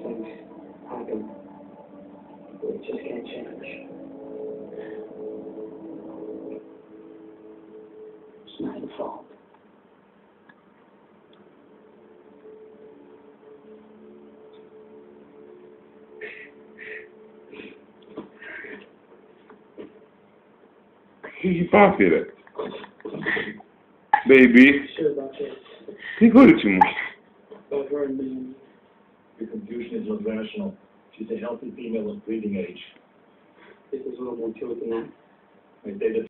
things happen. We just can't change. It's not your fault. Какие папери? Baby. Sure about this. Не говорите ему. About her and me. Your confusion is irrational. She's a healthy female of breeding age. This is a little more to it than that. I say that